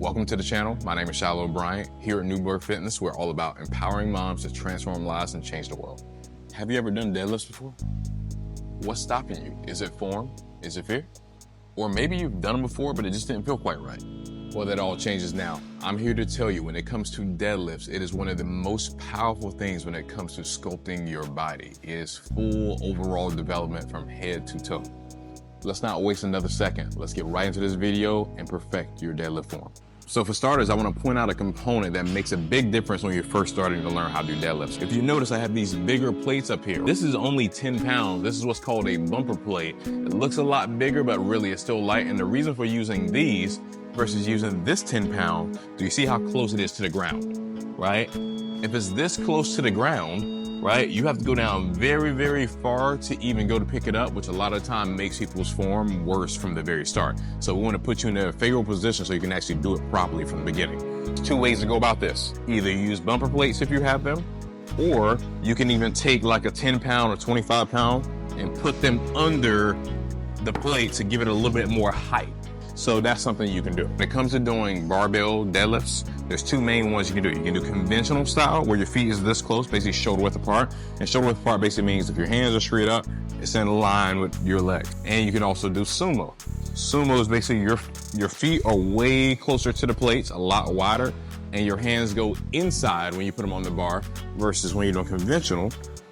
Welcome to the channel. My name is Shiloh Bryant. Here at Newburgh Fitness, we're all about empowering moms to transform lives and change the world. Have you ever done deadlifts before? What's stopping you? Is it form? Is it fear? Or maybe you've done them before, but it just didn't feel quite right. Well, that all changes now. I'm here to tell you, when it comes to deadlifts, it is one of the most powerful things when it comes to sculpting your body. It is full overall development from head to toe. Let's not waste another second. Let's get right into this video and perfect your deadlift form. So for starters, I want to point out a component that makes a big difference when you're first starting to learn how to do deadlifts. If you notice, I have these bigger plates up here. This is only 10 pounds. This is what's called a bumper plate. It looks a lot bigger, but really it's still light. And the reason for using these versus using this 10 pound, do you see how close it is to the ground, right? If it's this close to the ground, right, you have to go down very, very far to even go to pick it up, which a lot of time makes people's form worse from the very start. So we want to put you in a favorable position so you can actually do it properly from the beginning. There's two ways to go about this. Either use bumper plates if you have them, or you can even take like a 10 pound or 25 pound and put them under the plate to give it a little bit more height. So that's something you can do. When it comes to doing barbell deadlifts, there's two main ones you can do. You can do conventional style, where your feet is this close, basically shoulder width apart. And shoulder width apart basically means if your hands are straight up, it's in line with your legs. And you can also do sumo. Sumo is basically your feet are way closer to the plates, a lot wider, and your hands go inside when you put them on the bar, versus when you're doing conventional,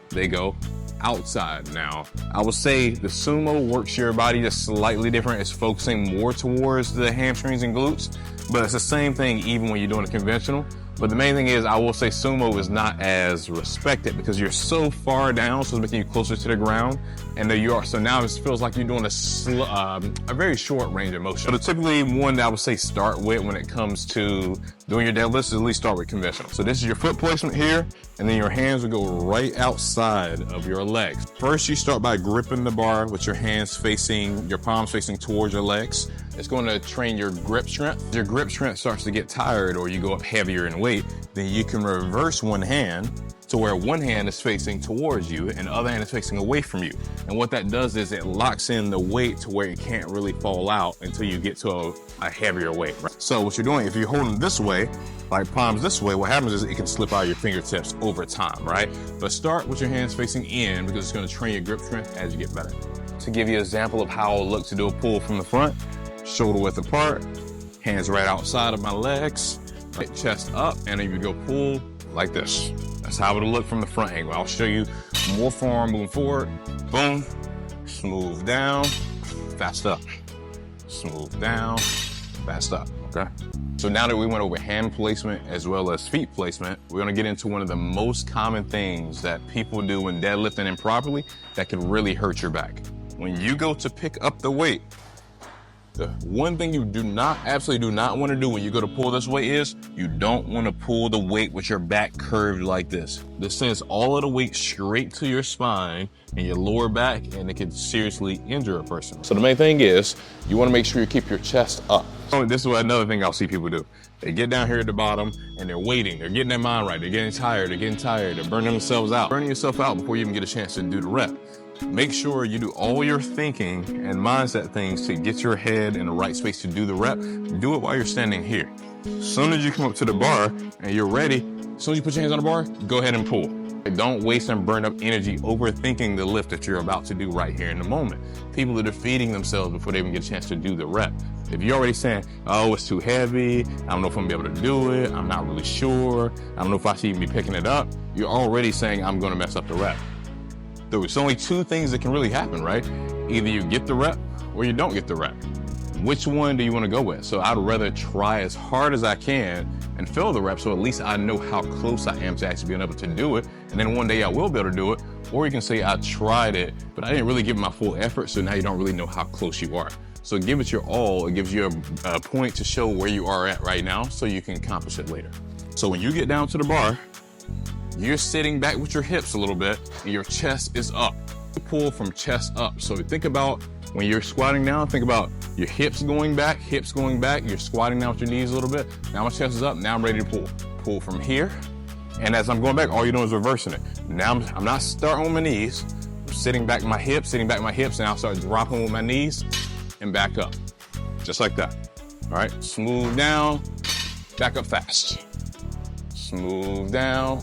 they go outside. Now, I would say the sumo works your body just slightly different. It's focusing more towards the hamstrings and glutes, but it's the same thing even when you're doing a conventional. But the main thing is, I will say sumo is not as respected because you're so far down, so it's making you closer to the ground. And there you are. So now it feels like you're doing a very short range of motion. So the typically one that I would say start with when it comes to doing your deadlifts is at least start with conventional. So this is your foot placement here, and then your hands will go right outside of your legs. First, you start by gripping the bar with your hands facing, your palms facing towards your legs. It's going to train your grip strength. If your grip strength starts to get tired or you go up heavier in weight, then you can reverse one hand to where one hand is facing towards you and the other hand is facing away from you. And what that does is it locks in the weight to where it can't really fall out until you get to a heavier weight. Right? So what you're doing, if you're holding this way, like palms this way, what happens is it can slip out of your fingertips over time, right? But start with your hands facing in because it's going to train your grip strength as you get better. To give you an example of how it'll look to do a pull from the front, shoulder width apart, hands right outside of my legs, right, chest up, and then you go pull like this. That's how it'll look from the front angle. I'll show you more form moving forward. Boom, smooth down, fast up. Smooth down, fast up, okay? So now that we went over hand placement as well as feet placement, we're gonna get into one of the most common things that people do when deadlifting improperly that can really hurt your back. When you go to pick up the weight, the one thing you absolutely do not want to do when you go to pull this weight is you don't want to pull the weight with your back curved like this. This sends all of the weight straight to your spine and your lower back, and it can seriously injure a person. So the main thing is you want to make sure you keep your chest up. This is another thing I'll see people do. They get down here at the bottom and they're waiting. They're getting their mind right. They're getting tired. They're burning themselves out. Burning yourself out before you even get a chance to do the rep. Make sure you do all your thinking and mindset things to get your head in the right space to do the rep. Do it while you're standing here. As soon as you come up to the bar and you're ready, as soon as you put your hands on the bar, go ahead and pull. Don't waste and burn up energy overthinking the lift that you're about to do right here in the moment. People are defeating themselves before they even get a chance to do the rep. If you're already saying, oh, it's too heavy, I don't know if I'm gonna be able to do it, I'm not really sure, I don't know if I should even be picking it up, you're already saying, I'm gonna mess up the rep. There's only two things that can really happen, right? Either you get the rep or you don't get the rep. Which one do you want to go with? So I'd rather try as hard as I can and fill the rep so at least I know how close I am to actually being able to do it. And then one day I will be able to do it. Or you can say I tried it, but I didn't really give it my full effort, so now you don't really know how close you are. So give it your all. It gives you a point to show where you are at right now so you can accomplish it later. So when you get down to the bar, you're sitting back with your hips a little bit and your chest is up. You pull from chest up. So think about when you're squatting down, think about your hips going back, you're squatting down with your knees a little bit. Now my chest is up, now I'm ready to pull. Pull from here. And as I'm going back, all you're doing is reversing it. Now I'm not starting with my knees, I'm sitting back my hips, and I'll start dropping with my knees and back up. Just like that. All right, smooth down, back up fast. Smooth down,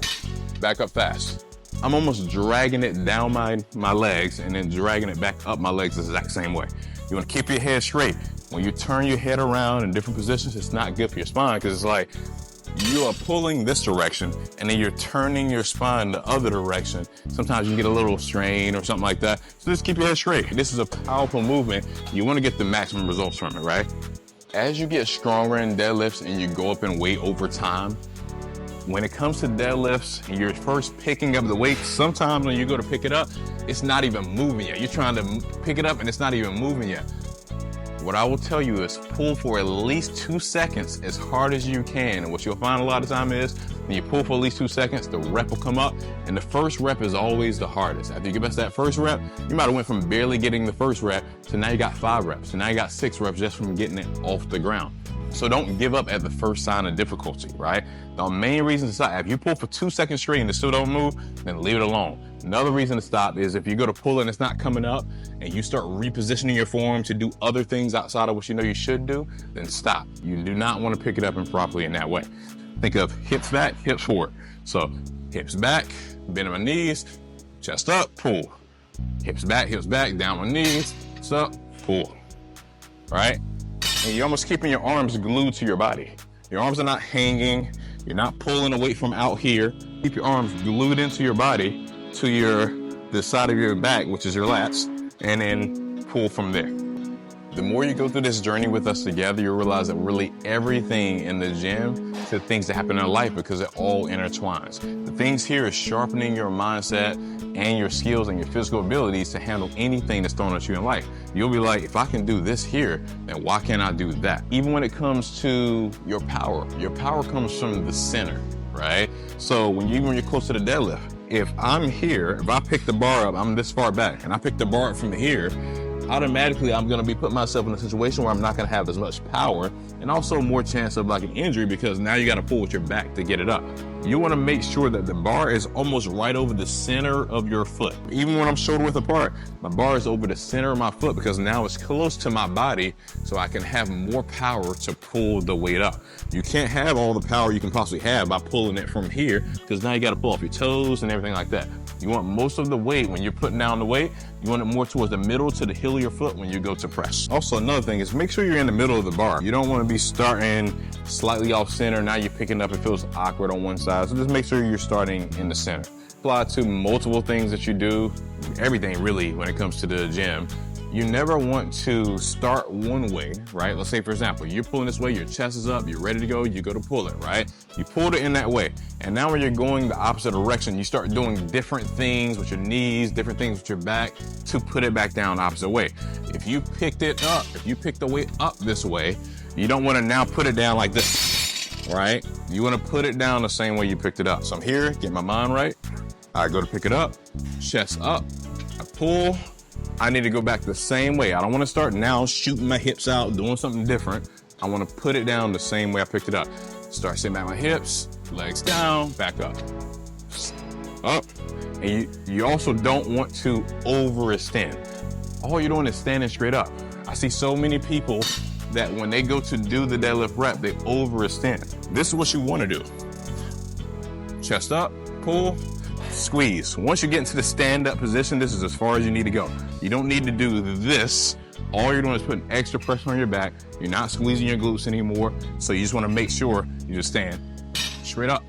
back up fast. I'm almost dragging it down my legs and then dragging it back up my legs the exact same way. You wanna keep your head straight. When you turn your head around in different positions, it's not good for your spine because it's like you are pulling this direction and then you're turning your spine the other direction. Sometimes you get a little strain or something like that. So just keep your head straight. This is a powerful movement. You wanna get the maximum results from it, right? As you get stronger in deadlifts and you go up in weight over time, when it comes to deadlifts and you're first picking up the weight, sometimes when you go to pick it up, it's not even moving yet. You're trying to pick it up and it's not even moving yet. What I will tell you is pull for at least 2 seconds as hard as you can. And what you'll find a lot of time is when you pull for at least 2 seconds, the rep will come up. And the first rep is always the hardest. After you get past that first rep, you might have went from barely getting the first rep to now you got 5 reps. So now you got 6 reps just from getting it off the ground. So don't give up at the first sign of difficulty, right? The main reason to stop, if you pull for 2 seconds straight and it still don't move, then leave it alone. Another reason to stop is if you go to pull and it's not coming up and you start repositioning your form to do other things outside of what you know you should do, then stop. You do not want to pick it up improperly in that way. Think of hips back, hips forward. So hips back, bend my knees, chest up, pull. Hips back, down my knees, chest up, pull. All right? And you're almost keeping your arms glued to your body. Your arms are not hanging. You're not pulling away from out here. Keep your arms glued into your body to the side of your back, which is your lats, and then pull from there. The more you go through this journey with us together, you'll realize that really everything in the gym to things that happen in our life because it all intertwines. The things here is sharpening your mindset and your skills and your physical abilities to handle anything that's thrown at you in life. You'll be like, if I can do this here, then why can't I do that? Even when it comes to your power comes from the center, right? So when you're close to the deadlift, if I'm here, if I pick the bar up, I'm this far back, and I pick the bar up from here, automatically I'm gonna be putting myself in a situation where I'm not gonna have as much power and also more chance of like an injury because now you gotta pull with your back to get it up. You wanna make sure that the bar is almost right over the center of your foot. Even when I'm shoulder width apart, my bar is over the center of my foot because now it's close to my body so I can have more power to pull the weight up. You can't have all the power you can possibly have by pulling it from here because now you gotta pull off your toes and everything like that. You want most of the weight when you're putting down the weight, you want it more towards the middle to the heel of your foot when you go to press. Also, another thing is make sure you're in the middle of the bar. You don't want to be starting slightly off center. Now you're picking up, it feels awkward on one side. So just make sure you're starting in the center. Apply to multiple things that you do, everything really when it comes to the gym. You never want to start one way, right? Let's say, for example, you're pulling this way, your chest is up, you're ready to go, you go to pull it, right? You pulled it in that way. And now when you're going the opposite direction, you start doing different things with your knees, different things with your back to put it back down the opposite way. If you picked it up, if you picked the weight up this way, you don't want to now put it down like this, right? You want to put it down the same way you picked it up. So I'm here, get my mind right. I go to pick it up, chest up, I pull. I need to go back the same way. I don't want to start now shooting my hips out, doing something different. I want to put it down the same way I picked it up. Start sitting back my hips, legs down, back up. Up. And you also don't want to overextend. All you're doing is standing straight up. I see so many people that when they go to do the deadlift rep, they overextend. This is what you want to do. Chest up, pull, squeeze. Once you get into the stand-up position, this is as far as you need to go. You don't need to do this. All you're doing is putting extra pressure on your back. You're not squeezing your glutes anymore. So you just want to make sure you just stand straight up.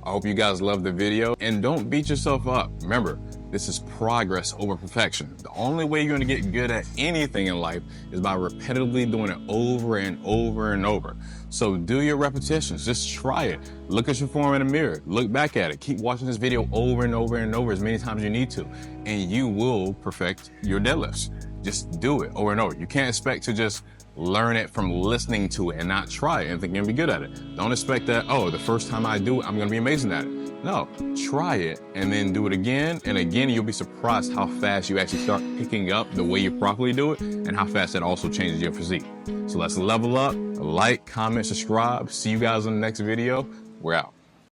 I hope you guys loved the video and don't beat yourself up. Remember, this is progress over perfection. The only way you're gonna get good at anything in life is by repetitively doing it over and over and over. So do your repetitions, just try it. Look at your form in the mirror, look back at it. Keep watching this video over and over and over as many times as you need to, and you will perfect your deadlifts. Just do it over and over. You can't expect to just learn it from listening to it and not try it and think you're gonna be good at it. Don't expect that, oh, the first time I do it, I'm gonna be amazing at it. No, try it and then do it again and again. You'll be surprised how fast you actually start picking up the way you properly do it and how fast that also changes your physique. So let's level up, like, comment, subscribe. See you guys in the next video. We're out.